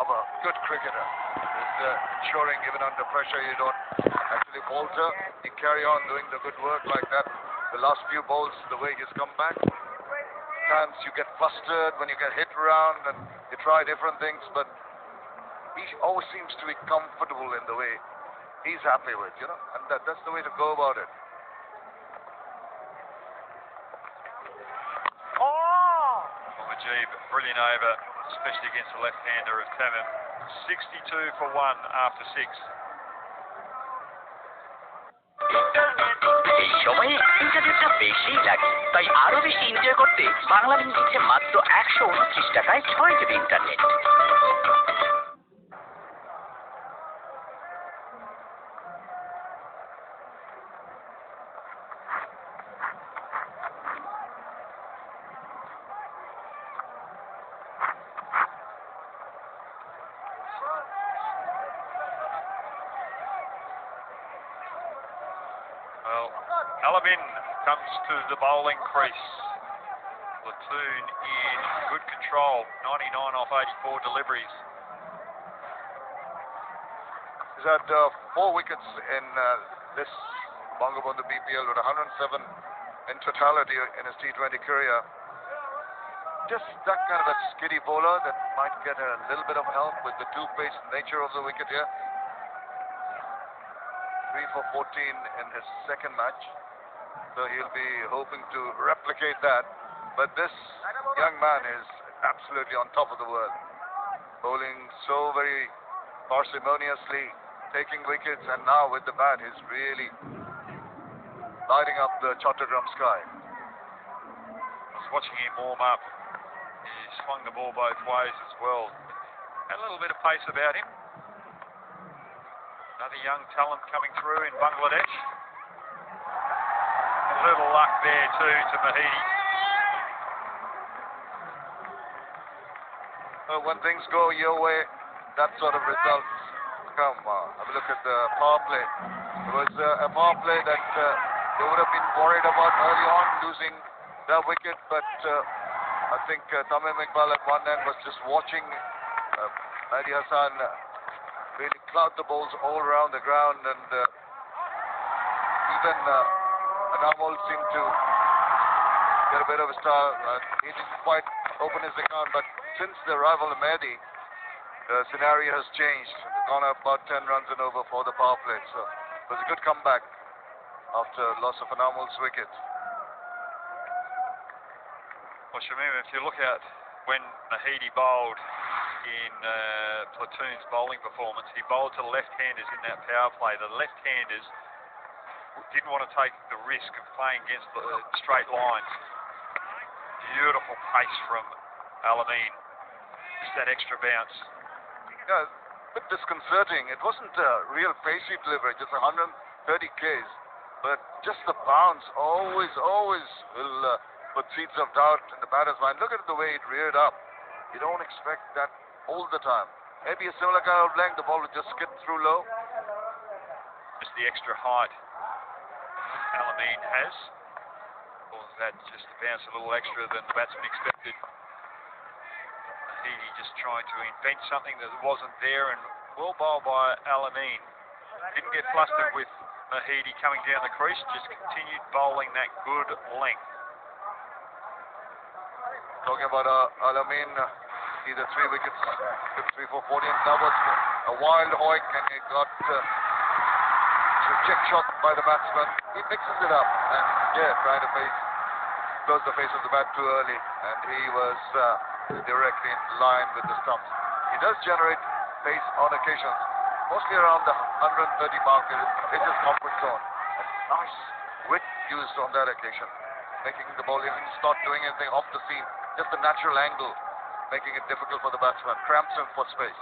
of a good cricketer. Is ensuring even under pressure you don't actually falter. You carry on doing the good work like that. The last few balls, the way he's come back. Times you get flustered when you get hit around and you try different things, but he always seems to be comfortable in the way he's happy with, you know, and that's the way to go about it. Mehedi, brilliant over, especially against the left-hander of Tamim. 62 for 1 after 6. এই সময়ে ইন্টারনেটটা বেশি লাগে, তাই আরো বেশি enjoy করতে বাংলালিংক দিচ্ছে মাত্র 129 টাকায় 6 GB internet. Well, Alamin comes to the bowling crease. Platoon in good control, 99 off 84 deliveries. He's had 4 wickets in this Bangabandhu BPL with 107 in totality in his T20 career. Just that kind of a skiddy bowler that might get a little bit of help with the two-pace nature of the wicket here. 3 for 14 in his second match, so he'll be hoping to replicate that. But this young man is absolutely on top of the world, bowling so very parsimoniously, taking wickets, and now with the bat he's really lighting up the Chattogram sky. I was watching him warm up. He swung the ball both ways as well. Had a little bit of pace about him. Another young talent coming through in Bangladesh. A little luck there too to Mehedi. Well, when things go your way, that sort of results come. Have a look at the power play. It was a power play that they would have been worried about early on, losing that wicket, but I think Tamim Iqbal at one end was just watching Mehedi Hasan really cloud the balls all around the ground, and even Anamol seemed to get a bit of a style. He didn't quite open his account, but since the arrival of Mehedi, the scenario has changed. They've gone up about 10 runs and over for the power play, so it was a good comeback after loss of Anamol's wicket. Well, Shamim, if you look at when Mehedi bowled in Platoon's bowling performance, he bowled to the left-handers in that power play. The left-handers didn't want to take the risk of playing against the straight lines. Beautiful pace from Alamin. Just that extra bounce. Yeah, a bit disconcerting. It wasn't a real pacey delivery, just 130 Ks, but just the bounce always will put seeds of doubt in the batter's mind. Look at the way it reared up. You don't expect that all the time. Maybe a similar kind of length, the ball would just skid through low. Just the extra height Alamin has. Or that just bounced a little extra than the batsman expected. Mehedi just trying to invent something that wasn't there, and well bowled by Alamin. Didn't get flustered with Mehedi coming down the crease, just continued bowling that good length. Talking about Alamin, either 3 wickets, 3 for 40, and that was a wild oink, and he got check shot by the batsman. He mixes it up, and trying to close the face of the bat too early, and he was directly in line with the stumps. He does generate pace on occasions, mostly around the 130 mark in his comfort zone. Nice wit used on that occasion, making the ball, even not doing anything off the seam, just the natural angle, making it difficult for the batsman, cramps him for space.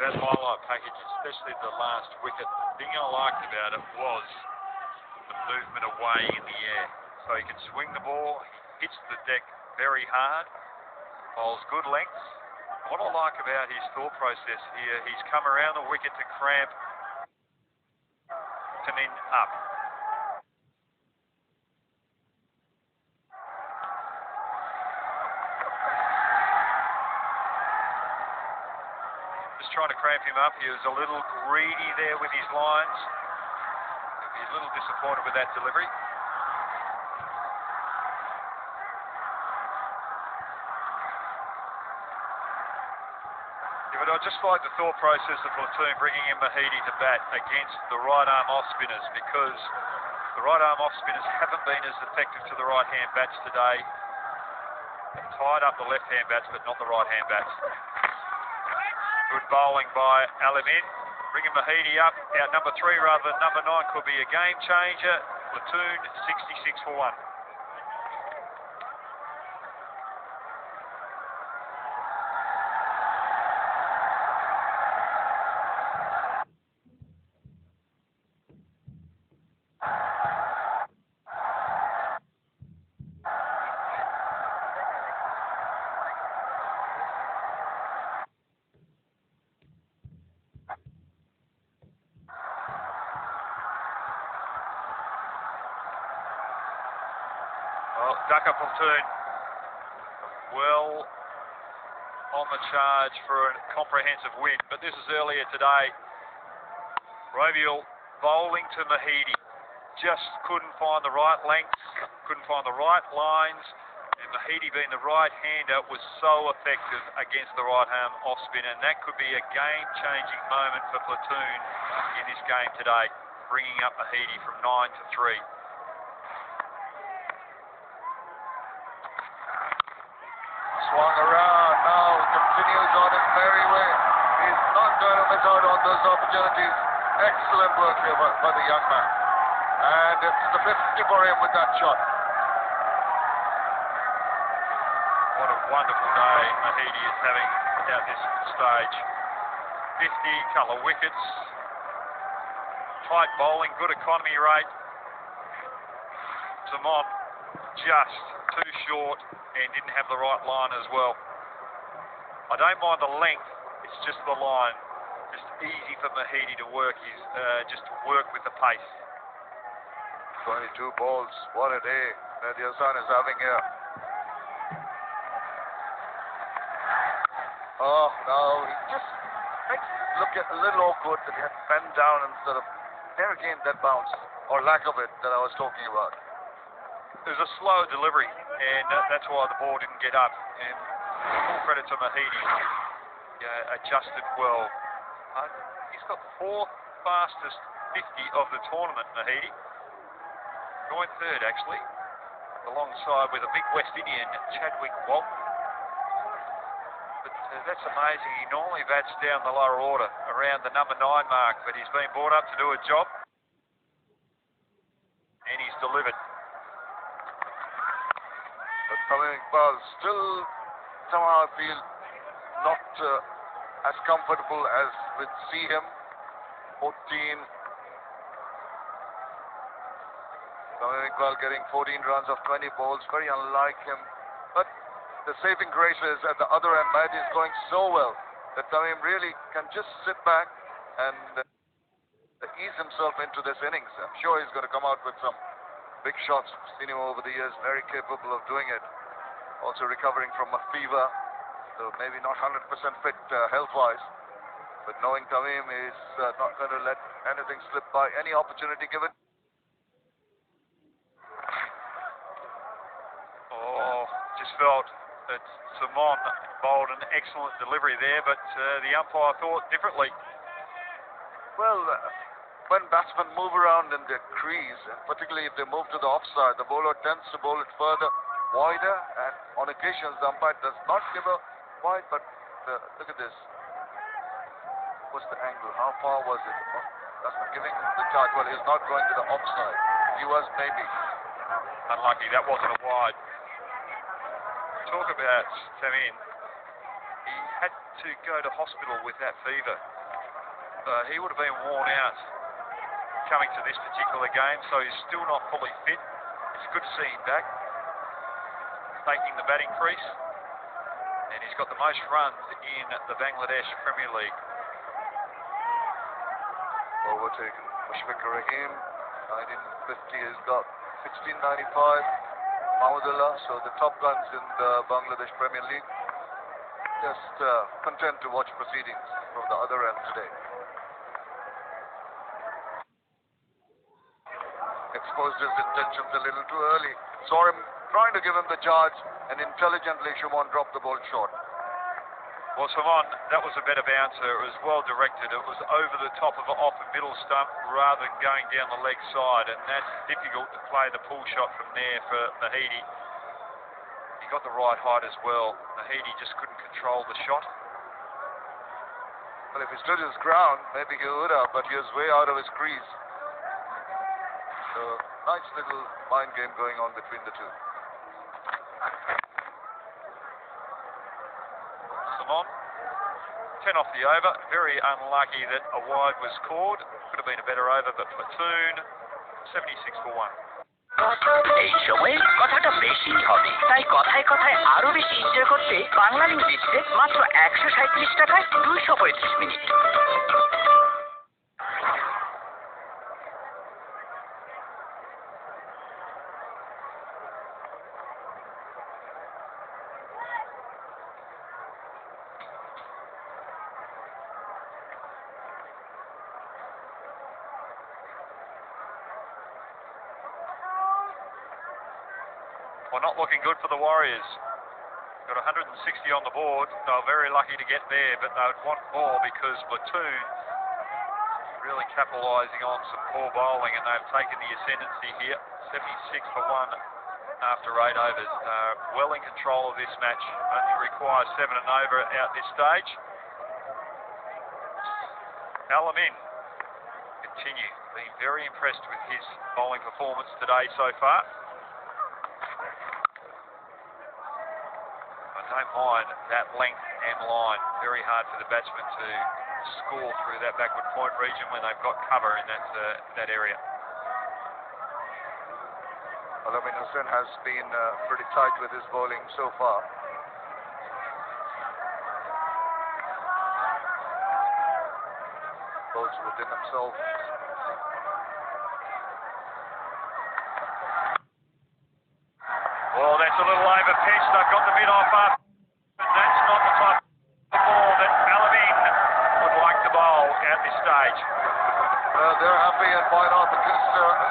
That highlight package, especially the last wicket, the thing I liked about it was the movement away in the air. So he can swing the ball, he hits the deck very hard, bowls good lengths. What I like about his thought process here, he's come around the wicket to cramp Tamim up. was trying to cramp him up. He was a little greedy there with his lines. He'll be a little disappointed with that delivery. Yeah, but I just like the thought process of platoon bringing in Mehedi to bat against the right arm off spinners, because the right arm off spinners haven't been as effective to the right hand bats today. They've tied up the left hand bats, but not the right hand bats. Good bowling by Alamin. Bringing Mehedi up. Out number 3 rather than number 9 could be a game changer. Platoon 66 for 1. Well, Dhaka platoon well on the charge for a comprehensive win, but this is earlier today. Rovial bowling to Mehedi, just couldn't find the right lengths, couldn't find the right lines, and Mehedi, being the right-hander, was so effective against the right arm off spin, and that could be a game-changing moment for platoon in this game today, bringing up Mehedi from 9 to 3. Swung around, now continues on his merry way. He's not going to miss out on those opportunities. Excellent work here by the young man. And it's the 50 for him with that shot. What a wonderful day Mehedi is having at this stage. 50 colour wickets, tight bowling, good economy rate. Tamim just too short and didn't have the right line as well. I don't mind the length, it's just the line. Just easy for Mehedi to work, just to work with the pace. 22 balls, what a day Mehedi Hasan is having here. Oh, now he just makes it look a little awkward that he had bent down instead of there again that bounce, or lack of it, that I was talking about. It was a slow delivery, and that's why the ball didn't get up. And full credit to Mehedi, adjusted well. He's got the 4th fastest 50 of the tournament, Mehedi. Joint 3rd, actually, alongside with a big West Indian, Chadwick Walton. But that's amazing. He normally bats down the lower order, around the number 9 mark, but he's been brought up to do a job, and he's delivered. But iqbal still somehow I feel not as comfortable as with Seaham. 14. Iqbal getting 14 runs of 20 balls, very unlike him. But the saving grace is at the other end. Mehedi is going so well that Tamim really can just sit back and ease himself into this innings. I'm sure he's going to come out with some big shots. I've seen him over the years, very capable of doing it. Also recovering from a fever, so maybe not 100% fit health-wise. But knowing Tamim is not going to let anything slip by, any opportunity given. Oh, just felt that Simon bowled an excellent delivery there, but the umpire thought differently. Well, when batsmen move around in their crease, and particularly if they move to the offside, the bowler tends to bowl it further, wider, and on occasions the umpire does not give a wide, but look at this. What's the angle? How far was it? That's not giving the charge. Well, he's not going to the offside. He was maybe. Unlucky, that wasn't a wide. Talk about Tamim. He had to go to hospital with that fever. He would have been worn out coming to this particular game, so he's still not fully fit. It's good to see him back, taking the batting crease, and he's got the most runs in the Bangladesh Premier League. Overtaken Mushfiqur Rahim, 1950 has got 1695, Mahmudullah, so the top guns in the Bangladesh Premier League. just content to watch proceedings from the other end today. Exposed his intentions a little too early. Saw him trying to give him the charge, and intelligently Shimon dropped the ball short. Well, Simon, that was a better bouncer. It was well directed. It was over the top of an off a middle stump rather than going down the leg side, and that's difficult to play the pull shot from there for Mehedi. He got the right height as well. Mehedi just couldn't control the shot. Well, if he stood his ground, maybe he would have, but he was way out of his crease. So, nice little mind game going on between the two. Simon, 10 off the over. Very unlucky that a wide was scored. Could have been a better over, but Platoon, 76 for 1. এই সময় কথাটা বেশি হবে, তাই কথায় কথায় আরো বেশি এনজয় করতে বাংলা লিংক দিচ্ছে মাত্র 137 টাকায় 235 minute. Well, not looking good for the Warriors. Got 160 on the board. They were very lucky to get there, but they would want more because Platoon really capitalising on some poor bowling, and they've taken the ascendancy here. 76 for 1 after 8 overs. Well in control of this match. Only requires 7 and over at this stage. Alamin continue. Been very impressed with his bowling performance today so far. Don't mind that length and line. Very hard for the batsman to score through that backward point region when they've got cover in that area. Alamin Hussain has been pretty tight with his bowling so far. Bowls within himself. Well, that's a little over pitch. They've got the mid off up. That's not the type of ball that Alamin would like to bowl at this stage. They're happy and quiet off because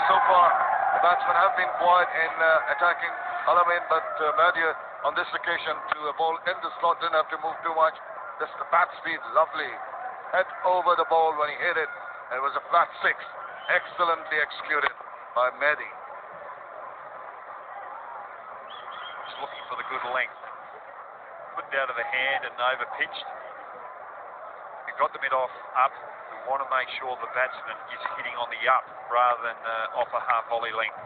so far the batsmen have been quiet in attacking Alamin, but Mehedi on this occasion to a ball in the slot didn't have to move too much. Just the bat speed, lovely. Head over the ball when he hit it. It was a flat 6. Excellently executed by Mehedi. Just looking for the good length. Put it out of the hand and over pitched. You've got the mid off up. We want to make sure the batsman is hitting on the up rather than off a half volley length.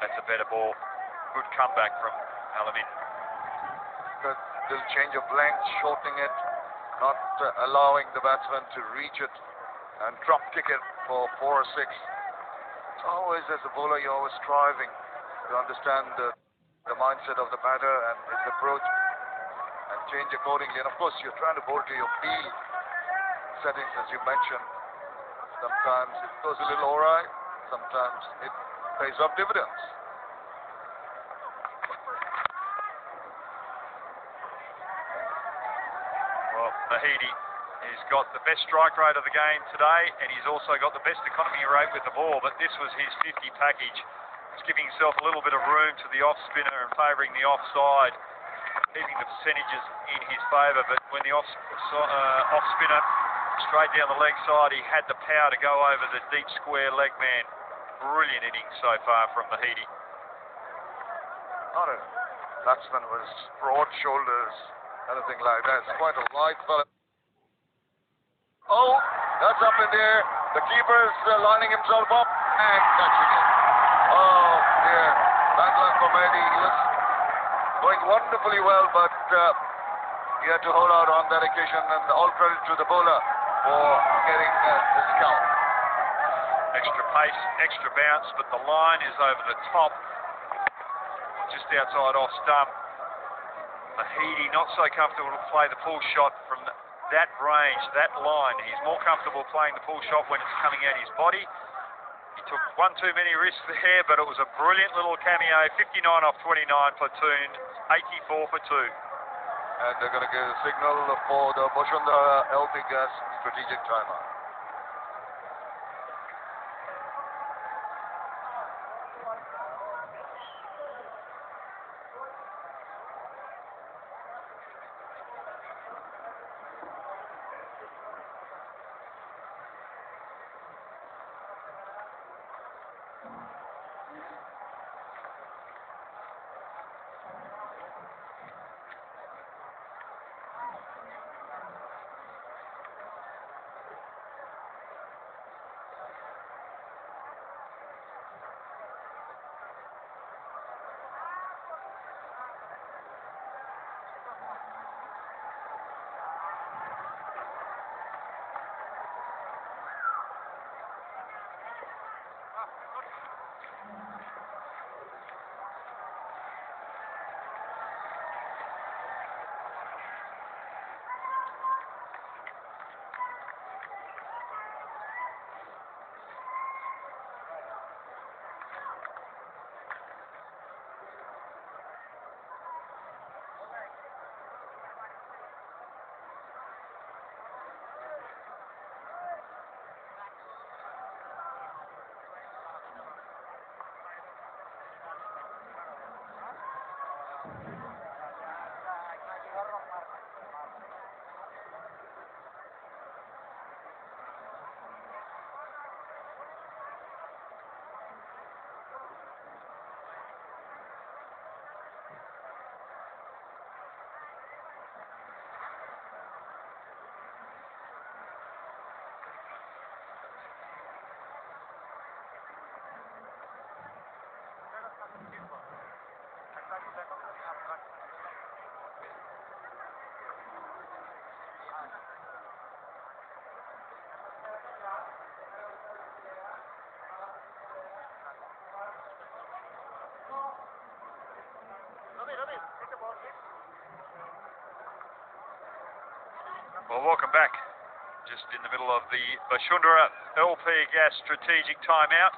That's a better ball. Good comeback from Alamin. Good little change of length, shortening it, not allowing the batsman to reach it and drop kick it for 4 or 6. It's always, as a bowler, you're always striving to understand the mindset of the batter and his approach and change accordingly. And of course, you're trying to bowl to your field settings, as you mentioned. Sometimes it goes a little awry, sometimes it pays off dividends. Well, Mehedi has got the best strike rate of the game today, and he's also got the best economy rate with the ball, but this was his 50 package. He's giving himself a little bit of room to the off spinner and favouring the offside, keeping the percentages in his favour, but when the off spinner straight down the leg side, he had the power to go over the deep square leg man. Brilliant innings so far from Mehedi. Not a batsman with broad shoulders, anything like that. It's quite a wide fella. Oh, that's up in there. The keeper is lining himself up and catching it. Oh dear, bad luck for Mehedi. He was going wonderfully well, but he had to hold out on that occasion, and all credit to the bowler for getting this count. Extra pace, extra bounce, but the line is over the top, just outside off stump. Mehedi not so comfortable to play the pull shot from that range, that line. He's more comfortable playing the pull shot when it's coming out his body. He took one too many risks there, but it was a brilliant little cameo. 59 off 29, platoon 84 for 2. And they're going to give a signal for the Bashundhara LP gas strategic timer. Well, welcome back. Just in the middle of the Bashundhara LP gas strategic timeout.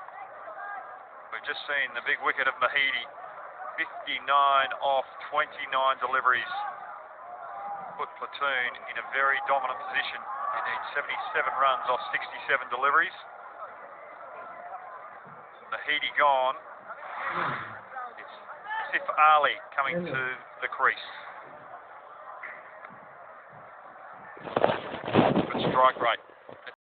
We've just seen the big wicket of Mehedi. 59 off 29 deliveries. Put platoon in a very dominant position. They need 77 runs off 67 deliveries. Mehedi gone. It's Sif Ali coming to the crease. Good strike rate.